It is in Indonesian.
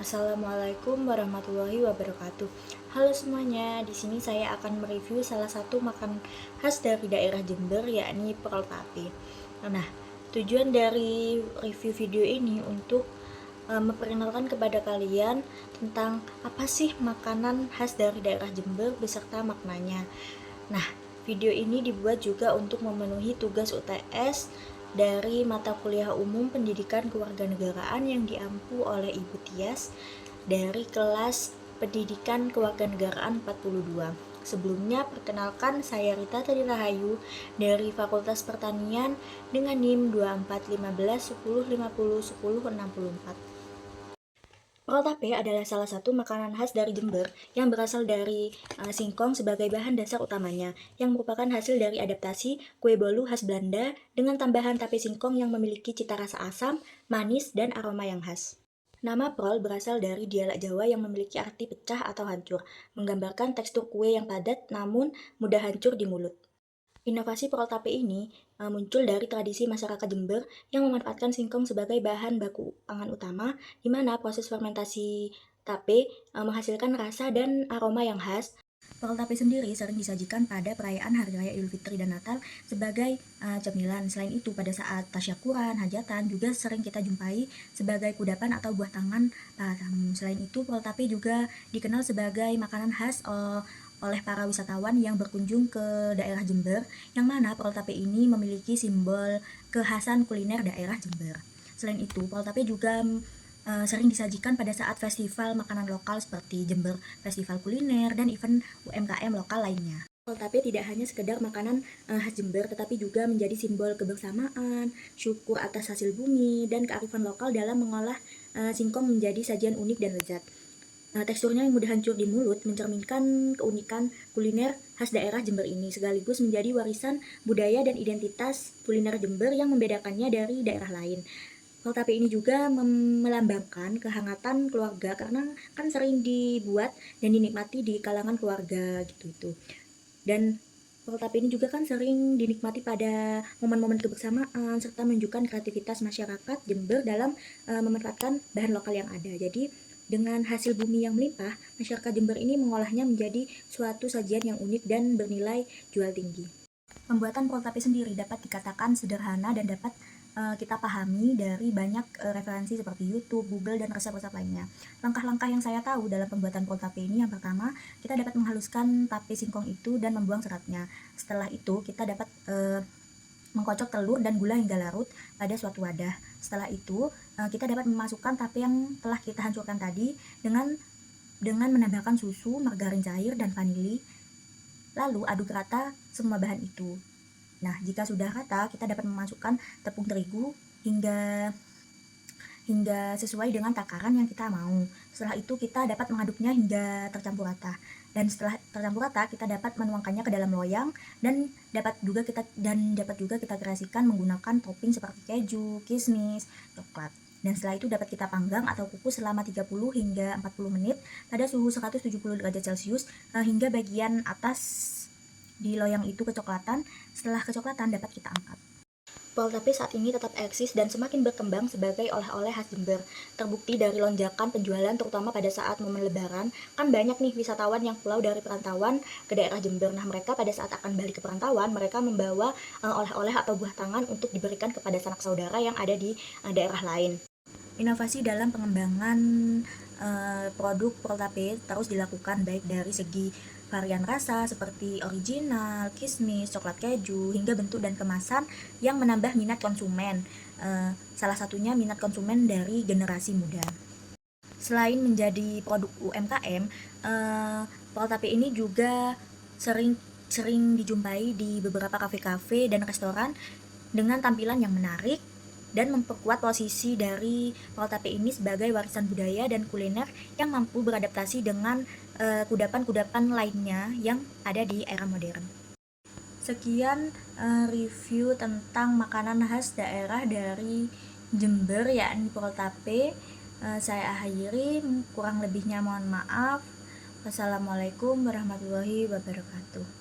Assalamualaikum warahmatullahi wabarakatuh. Halo semuanya, di sini saya akan mereview salah satu makanan khas dari daerah Jember, yakni perol tape. Nah, tujuan dari review video ini untuk memperkenalkan kepada kalian tentang apa sih makanan khas dari daerah Jember beserta maknanya. Nah, video ini dibuat juga untuk memenuhi tugas UTS dari mata kuliah umum pendidikan kewarganegaraan yang diampu oleh Ibu Tias dari kelas pendidikan kewarganegaraan 42. Sebelumnya, perkenalkan saya Rita Tadi Rahayu dari Fakultas Pertanian dengan NIM 2415 10 50 10 64. Perol tape adalah salah satu makanan khas dari Jember yang berasal dari singkong sebagai bahan dasar utamanya, yang merupakan hasil dari adaptasi kue bolu khas Belanda dengan tambahan tape singkong yang memiliki cita rasa asam, manis, dan aroma yang khas. Nama perol berasal dari dialek Jawa yang memiliki arti pecah atau hancur, menggambarkan tekstur kue yang padat namun mudah hancur di mulut. Inovasi perol tape ini muncul dari tradisi masyarakat Jember yang memanfaatkan singkong sebagai bahan baku pangan utama, di mana proses fermentasi tape menghasilkan rasa dan aroma yang khas. Perol tape sendiri sering disajikan pada perayaan Hari Raya Idul Fitri dan Natal sebagai cemilan. Selain itu, pada saat tasyakuran, hajatan juga sering kita jumpai sebagai kudapan atau buah tangan para tamu. Selain itu, perol tape juga dikenal sebagai makanan khas oleh para wisatawan yang berkunjung ke daerah Jember, yang mana perol tape ini memiliki simbol kekhasan kuliner daerah Jember. Selain itu, perol tape juga sering disajikan pada saat festival makanan lokal seperti Jember Festival Kuliner dan event UMKM lokal lainnya. Perol tape tidak hanya sekedar makanan khas Jember, tetapi juga menjadi simbol kebersamaan, syukur atas hasil bumi, dan kearifan lokal dalam mengolah singkong menjadi sajian unik dan lezat. Teksturnya yang mudah hancur di mulut mencerminkan keunikan kuliner khas daerah Jember ini, sekaligus menjadi warisan budaya dan identitas kuliner Jember yang membedakannya dari daerah lain. Perol tape ini juga melambangkan kehangatan keluarga karena kan sering dibuat dan dinikmati di kalangan keluarga gitu. Dan perol tape ini juga kan sering dinikmati pada momen-momen kebersamaan serta menunjukkan kreativitas masyarakat Jember dalam memanfaatkan bahan lokal yang ada. Jadi dengan hasil bumi yang melimpah, masyarakat Jember ini mengolahnya menjadi suatu sajian yang unik dan bernilai jual tinggi. Pembuatan perol tape sendiri dapat dikatakan sederhana dan dapat kita pahami dari banyak referensi seperti YouTube, Google, dan resep-resep lainnya. Langkah-langkah yang saya tahu dalam pembuatan perol tape ini, yang pertama, kita dapat menghaluskan tape singkong itu dan membuang seratnya. Setelah itu, kita dapat mengkocok telur dan gula hingga larut pada suatu wadah. Setelah itu, kita dapat memasukkan tape yang telah kita hancurkan tadi dengan menambahkan susu, margarin cair, dan vanili. Lalu aduk rata semua bahan itu. Nah, jika sudah rata, kita dapat memasukkan tepung terigu hingga sesuai dengan takaran yang kita mau. Setelah itu kita dapat mengaduknya hingga tercampur rata. Dan setelah tercampur rata, kita dapat menuangkannya ke dalam loyang dan dapat juga kita kreasikan menggunakan topping seperti keju, kismis, coklat. Dan setelah itu dapat kita panggang atau kukus selama 30 hingga 40 menit pada suhu 170 derajat Celcius hingga bagian atas di loyang itu kecoklatan. Setelah kecoklatan dapat kita angkat. Perol tape saat ini tetap eksis dan semakin berkembang sebagai oleh-oleh khas Jember. Terbukti dari lonjakan penjualan terutama pada saat momen lebaran. Kan banyak nih wisatawan yang pulau dari perantauan ke daerah Jember. Nah, mereka pada saat akan balik ke perantauan, mereka membawa oleh-oleh atau buah tangan untuk diberikan kepada sanak saudara yang ada di daerah lain. Inovasi dalam pengembangan produk perol tape terus dilakukan, baik dari segi varian rasa seperti original, kismis, coklat keju, hingga bentuk dan kemasan yang menambah minat konsumen. Salah satunya minat konsumen dari generasi muda. Selain menjadi produk UMKM, perol tape ini juga sering dijumpai di beberapa kafe-kafe dan restoran dengan tampilan yang menarik dan memperkuat posisi dari perol tape ini sebagai warisan budaya dan kuliner yang mampu beradaptasi dengan kudapan-kudapan lainnya yang ada di era modern. Sekian review tentang makanan khas daerah dari Jember, yakni perol tape. Saya akhiri, kurang lebihnya mohon maaf. Wassalamualaikum warahmatullahi wabarakatuh.